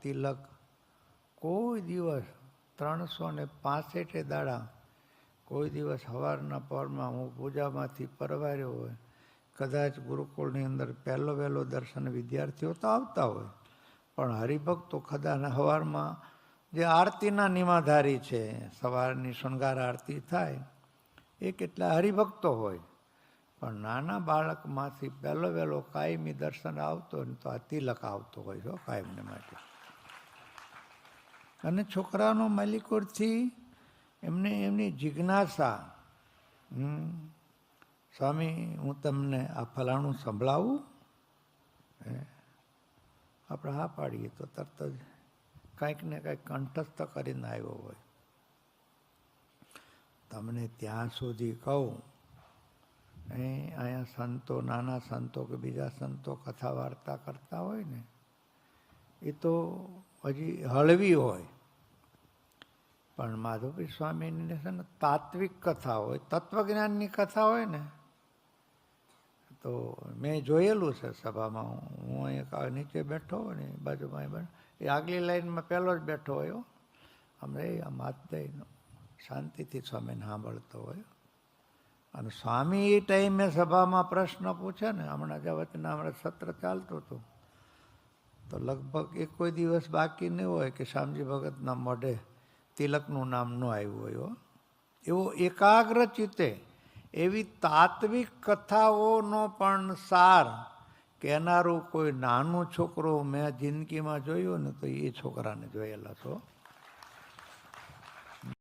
તિલક કોઈ દિવસ 365 દાડા કોઈ દિવસ સવારના પરમાં હું પૂજામાંથી પરવાર્યો હોય, કદાચ ગુરુકુળની અંદર પહેલો વહેલો દર્શન વિદ્યાર્થીઓ તો આવતા હોય, પણ હરિભક્તો કદાચ સવારમાં જે આરતીના નિમાધારી છે, સવારની શણગાર આરતી થાય એ કેટલા હરિભક્તો હોય, પણ નાના બાળકમાંથી પહેલો વહેલો કાયમી દર્શન આવતો હોય ને તો આ તિલક આવતો હોય છે કાયમને માટે. અને છોકરાનો માલિકોરથી એમને એમની જિજ્ઞાસા, સ્વામી હું તમને આ ફલાણું સંભળાવું? આપણે હા પાડીએ તો તરત જ કાંઈક ને કાંઈક કંઠસ્થ કરીને આવ્યો હોય. તમને ત્યાં સુધી કહું, અહીંયા સંતો, નાના સંતો કે બીજા સંતો કથા વાર્તા કરતા હોય ને એ તો હજી હળવી હોય, પણ માધવપીર સ્વામીની છે ને તાત્વિક કથા હોય, તત્વજ્ઞાનની કથા હોય ને તો મેં જોયેલું છે સભામાં. હું અહીંયા નીચે બેઠો હોય ને બાજુમાં એ આગલી લાઈનમાં પહેલો જ બેઠો હોય, આમ હાથ દઈને શાંતિથી સ્વામીને સાંભળતો હોય. અને સ્વામી એ ટાઈમે સભામાં પ્રશ્ન પૂછે ને, હમણાં જ વચના હમણાં સત્ર ચાલતું હતું તો લગભગ એક કોઈ દિવસ બાકી નહીં હોય કે શ્યામજી ભગતના મોઢે તિલકનું નામ ન આવ્યું હોય. એવો એકાગ્ર ચિત્તે એવી તાત્વિક કથાઓનો પણ સાર કહેનારું કોઈ નાનું છોકરો મેં જિંદગીમાં જોયું ને તો એ છોકરાને જોયેલા છો.